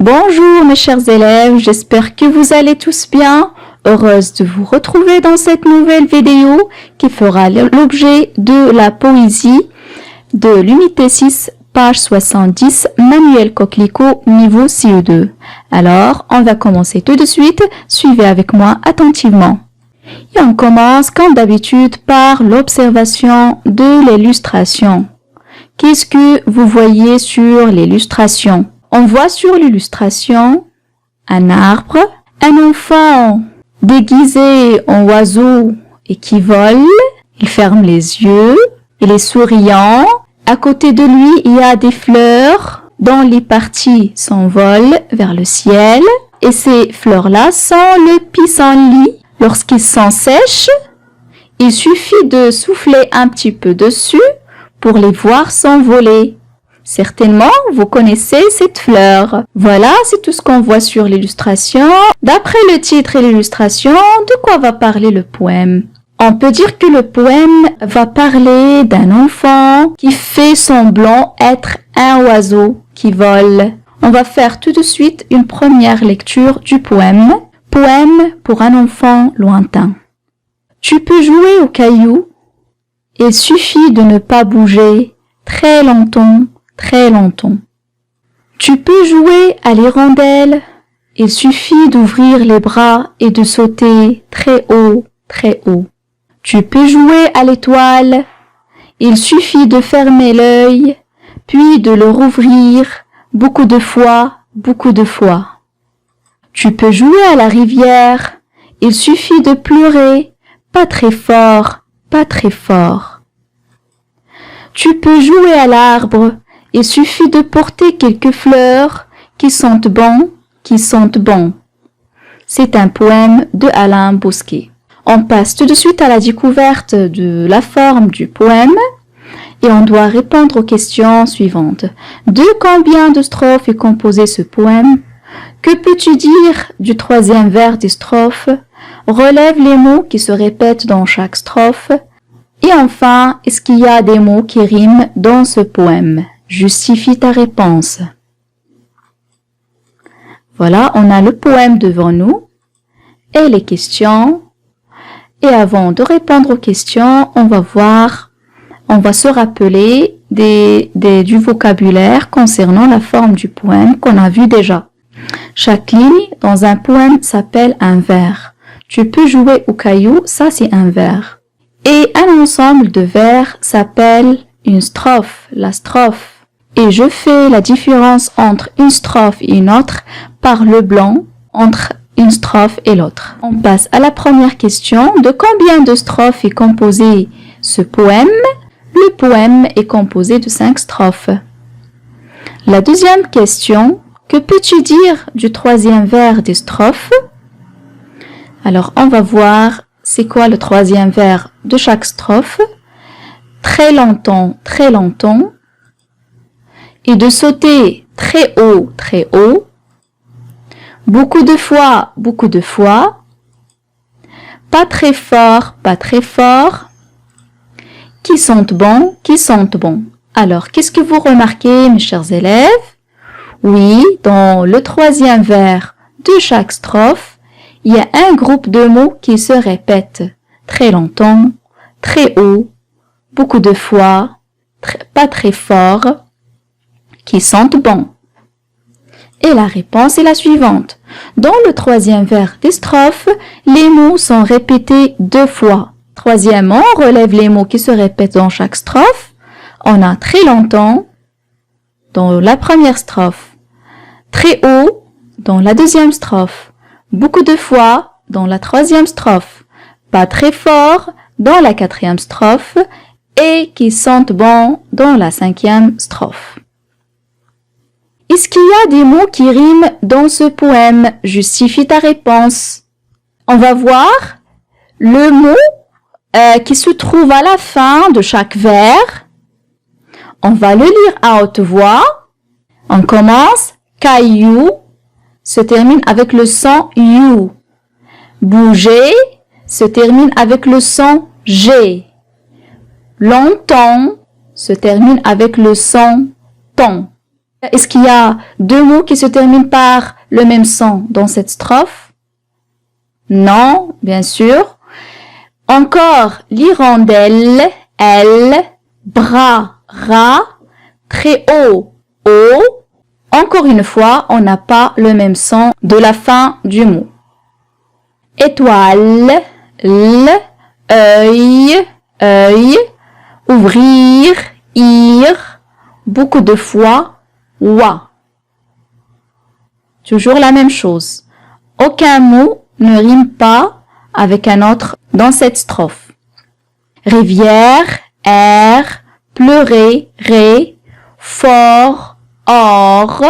Bonjour mes chers élèves, j'espère que vous allez tous bien. Heureuse de vous retrouver dans cette nouvelle vidéo qui fera l'objet de la poésie de l'unité 6, page 70, Manuel Coquelicot, niveau CE2. Alors, on va commencer tout de suite, suivez avec moi attentivement. Et on commence comme d'habitude par l'observation de l'illustration. Qu'est-ce que vous voyez sur l'illustration? On voit sur l'illustration un arbre, un enfant déguisé en oiseau et qui vole. Il ferme les yeux, il est souriant. À côté de lui, il y a des fleurs dont les parties s'envolent vers le ciel. Et ces fleurs-là sont le pissenlit. Lorsqu'ils sont sèches, il suffit de souffler un petit peu dessus pour les voir s'envoler. Certainement, vous connaissez cette fleur. Voilà, c'est tout ce qu'on voit sur l'illustration. D'après le titre et l'illustration, de quoi va parler le poème? On peut dire que le poème va parler d'un enfant qui fait semblant être un oiseau qui vole. On va faire tout de suite une première lecture du poème. Poème pour un enfant lointain. Tu peux jouer aux cailloux. Il suffit de ne pas bouger très longtemps. Très longtemps. Tu peux jouer à l'hirondelle. Il suffit d'ouvrir les bras et de sauter très haut, très haut. Tu peux jouer à l'étoile. Il suffit de fermer l'œil, puis de le rouvrir beaucoup de fois, beaucoup de fois. Tu peux jouer à la rivière. Il suffit de pleurer, pas très fort, pas très fort. Tu peux jouer à l'arbre. Il suffit de porter quelques fleurs qui sentent bon, qui sentent bon. C'est un poème de Alain Bosquet. On passe tout de suite à la découverte de la forme du poème et on doit répondre aux questions suivantes. De combien de strophes est composé ce poème? Que peux-tu dire du troisième vers des strophes? Relève les mots qui se répètent dans chaque strophe. Et enfin, est-ce qu'il y a des mots qui riment dans ce poème? Justifie ta réponse. Voilà, on a le poème devant nous et les questions. Et avant de répondre aux questions, on va se rappeler du vocabulaire concernant la forme du poème qu'on a vu déjà. Chaque ligne dans un poème s'appelle un vers. Tu peux jouer au caillou, ça c'est un vers. Et un ensemble de vers s'appelle une strophe, la strophe. Et je fais la différence entre une strophe et une autre par le blanc entre une strophe et l'autre. On passe à la première question. De combien de strophes est composé ce poème? Le poème est composé de 5 strophes. La deuxième question. Que peux-tu dire du troisième vers des strophes? Alors, on va voir c'est quoi le troisième vers de chaque strophe. Très longtemps, très longtemps. Et de sauter très haut, très haut. Beaucoup de fois, pas très fort, pas très fort. Qui sentent bon, qui sentent bon. Alors, qu'est-ce que vous remarquez, mes chers élèves? Oui, dans le troisième vers de chaque strophe, il y a un groupe de mots qui se répètent très longtemps, très haut, beaucoup de fois, pas très fort, qui sentent bon. Et la réponse est la suivante. Dans le troisième vers des strophes, les mots sont répétés 2 fois. Troisièmement, on relève les mots qui se répètent dans chaque strophe. On a très longtemps dans la première strophe, très haut dans la deuxième strophe, beaucoup de fois dans la troisième strophe, pas très fort dans la quatrième strophe et qui sentent bon dans la cinquième strophe. Est-ce qu'il y a des mots qui riment dans ce poème? Justifie ta réponse. On va voir le mot qui se trouve à la fin de chaque vers. On va le lire à haute voix. On commence. Caillou se termine avec le son you. Bouger se termine avec le son G. Longtemps se termine avec le son ton. Est-ce qu'il y a deux mots qui se terminent par le même son dans cette strophe? Non, bien sûr. Encore l'hirondelle, elle, bras, ras, très haut, haut. Encore une fois, on n'a pas le même son de la fin du mot. Étoile, l, œil, œil, ouvrir, ir, beaucoup de fois, wa. Toujours la même chose. Aucun mot ne rime pas avec un autre dans cette strophe. Rivière, air, pleurer, ré, fort, or.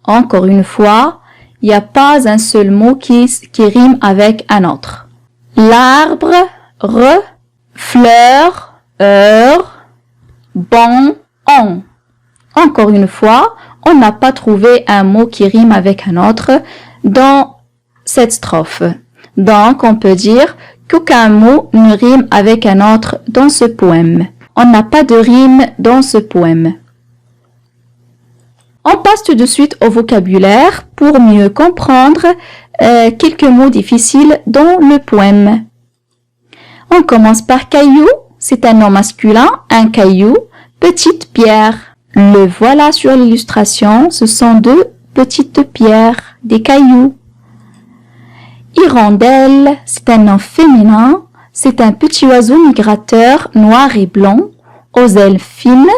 Encore une fois, il n'y a pas un seul mot qui rime avec un autre. L'arbre, re, fleur, heure, bon, on. Encore une fois, on n'a pas trouvé un mot qui rime avec un autre dans cette strophe. Donc, on peut dire qu'aucun mot ne rime avec un autre dans ce poème. On n'a pas de rime dans ce poème. On passe tout de suite au vocabulaire pour mieux comprendre quelques mots difficiles dans le poème. On commence par caillou, c'est un nom masculin, un caillou, petite pierre. Le voilà sur l'illustration, ce sont deux petites pierres, des cailloux. Hirondelle, c'est un nom féminin, c'est un petit oiseau migrateur noir et blanc, aux ailes fines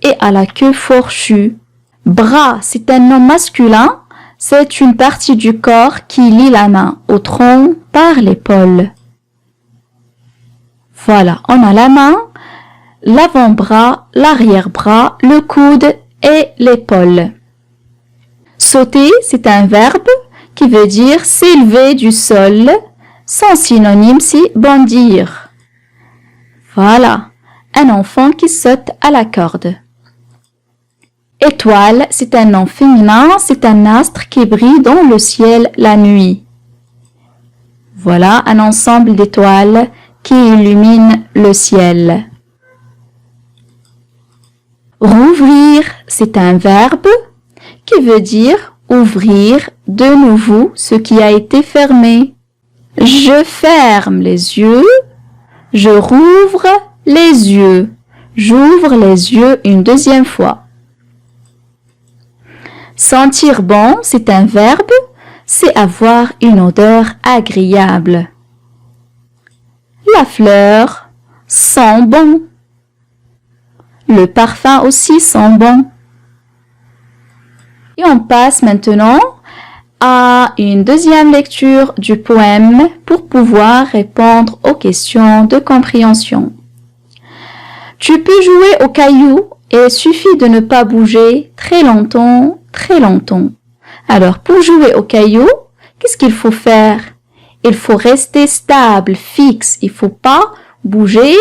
et à la queue fourchue. Bras, c'est un nom masculin, c'est une partie du corps qui lie la main au tronc par l'épaule. Voilà, on a la main, l'avant-bras, l'arrière-bras, le coude et l'épaule. Sauter, c'est un verbe qui veut dire s'élever du sol. Son synonyme, c'est bondir. Voilà, un enfant qui saute à la corde. Étoile, c'est un nom féminin, c'est un astre qui brille dans le ciel la nuit. Voilà un ensemble d'étoiles qui illumine le ciel. Rouvrir, c'est un verbe qui veut dire ouvrir de nouveau ce qui a été fermé. Je ferme les yeux, je rouvre les yeux, j'ouvre les yeux une deuxième fois. Sentir bon, c'est un verbe, c'est avoir une odeur agréable. La fleur sent bon. Le parfum aussi sent bon. Et on passe maintenant à une deuxième lecture du poème pour pouvoir répondre aux questions de compréhension. Tu peux jouer au caillou et il suffit de ne pas bouger très longtemps, très longtemps. Alors, pour jouer au caillou, qu'est-ce qu'il faut faire? Il faut rester stable, fixe. Il ne faut pas bouger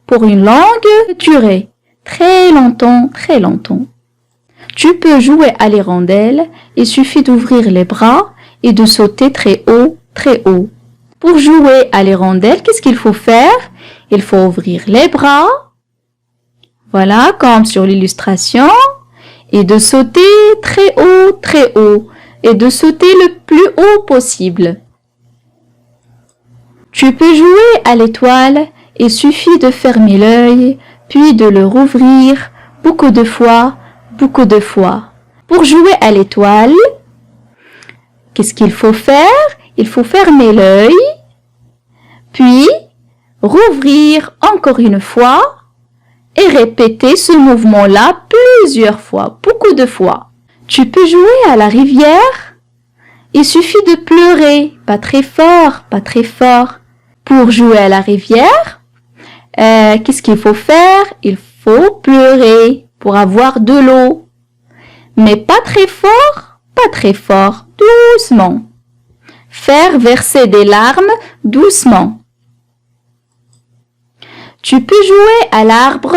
pour une longue durée. Très longtemps, très longtemps. Tu peux jouer à l'hirondelle. Il suffit d'ouvrir les bras et de sauter très haut, très haut. Pour jouer à l'hirondelle, qu'est-ce qu'il faut faire? Il faut ouvrir les bras. Voilà, comme sur l'illustration. Et de sauter très haut, très haut. Et de sauter le plus haut possible. Tu peux jouer à l'étoile. Il suffit de fermer l'œil, puis de le rouvrir beaucoup de fois, beaucoup de fois. Pour jouer à l'étoile, qu'est-ce qu'il faut faire? Il faut fermer l'œil, puis rouvrir encore une fois et répéter ce mouvement-là plusieurs fois, beaucoup de fois. Tu peux jouer à la rivière. Il suffit de pleurer, pas très fort, pas très fort. Pour jouer à la rivière, qu'est-ce qu'il faut faire? Il faut pleurer pour avoir de l'eau. Mais pas très fort, pas très fort, doucement. Faire verser des larmes doucement. Tu peux jouer à l'arbre.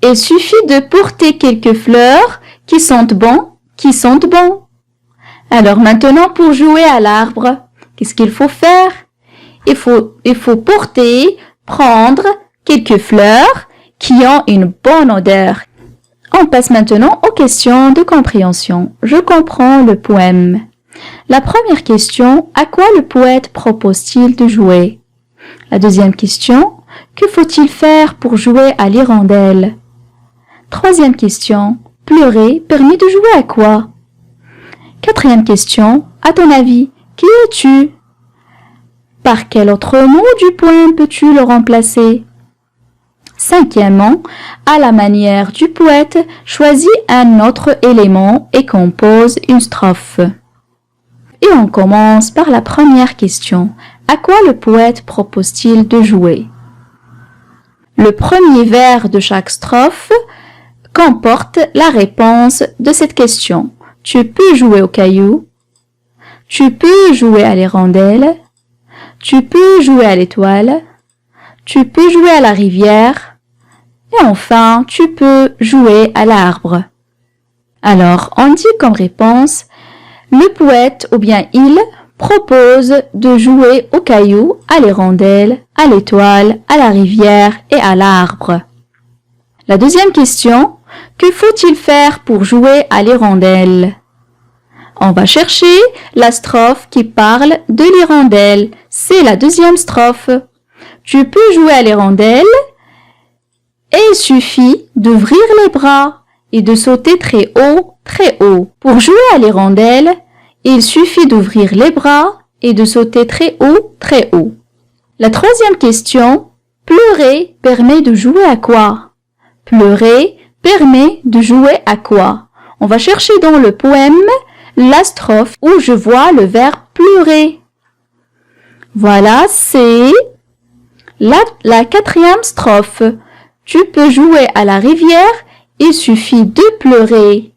Il suffit de porter quelques fleurs qui sentent bon, qui sentent bon. Alors maintenant, pour jouer à l'arbre, qu'est-ce qu'il faut faire? Il faut prendre quelques fleurs qui ont une bonne odeur. On passe maintenant aux questions de compréhension. Je comprends le poème. La première question, à quoi le poète propose-t-il de jouer? La deuxième question, que faut-il faire pour jouer à l'hirondelle? Troisième question, pleurer permet de jouer à quoi? Quatrième question, à ton avis, qui es-tu? Par quel autre mot du poème peux-tu le remplacer? Cinquièmement, à la manière du poète, choisis un autre élément et compose une strophe. Et on commence par la première question. À quoi le poète propose-t-il de jouer? Le premier vers de chaque strophe comporte la réponse de cette question. Tu peux jouer au caillou. Tu peux jouer à l'hirondelle. Tu peux jouer à l'étoile. Tu peux jouer à la rivière. Et enfin, tu peux jouer à l'arbre. Alors, on dit comme réponse, le poète ou bien il propose de jouer au caillou, à l'hirondelle, à l'étoile, à la rivière et à l'arbre. La deuxième question, que faut-il faire pour jouer à l'hirondelle? On va chercher la strophe qui parle de l'hirondelle. C'est la deuxième strophe. Tu peux jouer à l'hirondelle et il suffit d'ouvrir les bras et de sauter très haut, très haut. Pour jouer à l'hirondelle, il suffit d'ouvrir les bras et de sauter très haut, très haut. La troisième question, pleurer permet de jouer à quoi? Pleurer permet de jouer à quoi? On va chercher dans le poème la strophe où je vois le verbe pleurer. Voilà, c'est la quatrième strophe. Tu peux jouer à la rivière, il suffit de pleurer.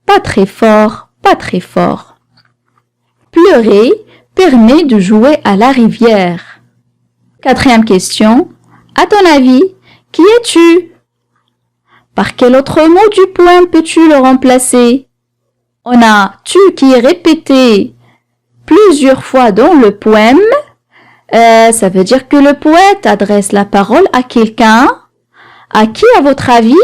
Pas très fort, pas très fort. Pleurer permet de jouer à la rivière. Quatrième question. À ton avis, qui es-tu? Par quel autre mot du poème peux-tu le remplacer? On a « tu » qui est répété plusieurs fois dans le poème. Ça veut dire que le poète adresse la parole à quelqu'un. À qui, à votre avis?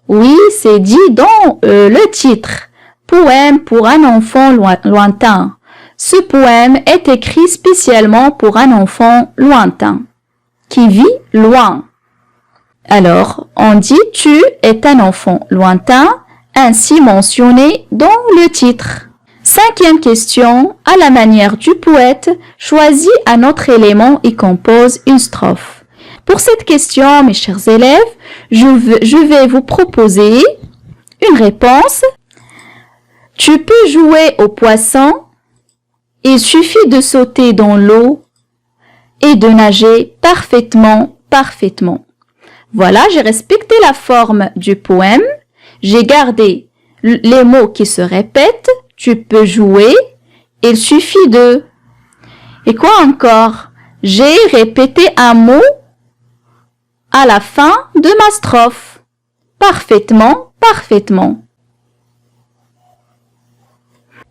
Oui, c'est dit dans le titre. Poème pour un enfant lointain. Ce poème est écrit spécialement pour un enfant lointain, qui vit loin. Alors, on dit « tu » est un enfant lointain, ainsi mentionné dans le titre. Cinquième question, à la manière du poète, choisis un autre élément et compose une strophe. Pour cette question, mes chers élèves, je vais vous proposer une réponse. Tu peux jouer au poisson, il suffit de sauter dans l'eau et de nager parfaitement, parfaitement. Voilà, j'ai respecté la forme du poème. J'ai gardé les mots qui se répètent. Tu peux jouer. Il suffit de... Et quoi encore? J'ai répété un mot à la fin de ma strophe. Parfaitement, parfaitement.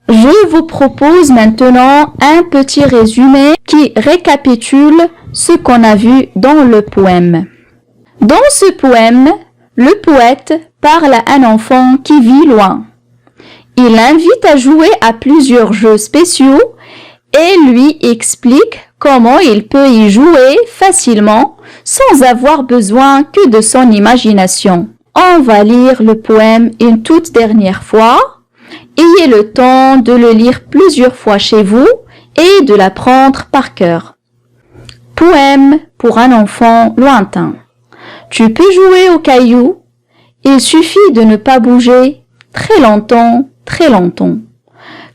Je vous propose maintenant un petit résumé qui récapitule ce qu'on a vu dans le poème. Dans ce poème, le poète parle à un enfant qui vit loin. Il l'invite à jouer à plusieurs jeux spéciaux et lui explique comment il peut y jouer facilement sans avoir besoin que de son imagination. On va lire le poème une toute dernière fois. Ayez le temps de le lire plusieurs fois chez vous et de l'apprendre par cœur. Poème pour un enfant lointain. Tu peux jouer au caillou. Il suffit de ne pas bouger très longtemps, très longtemps.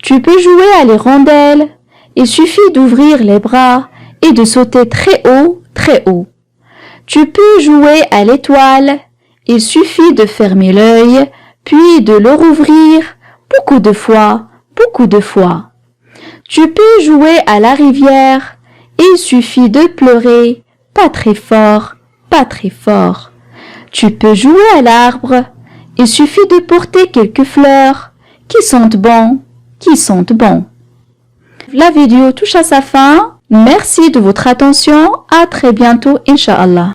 Tu peux jouer à l'hirondelle. Il suffit d'ouvrir les bras et de sauter très haut, très haut. Tu peux jouer à l'étoile. Il suffit de fermer l'œil, puis de le rouvrir beaucoup de fois, beaucoup de fois. Tu peux jouer à la rivière. Il suffit de pleurer, pas très fort, pas très fort. Tu peux jouer à l'arbre. Il suffit de porter quelques fleurs qui sentent bon, qui sentent bon. La vidéo touche à sa fin. Merci de votre attention. À très bientôt, Inch'Allah.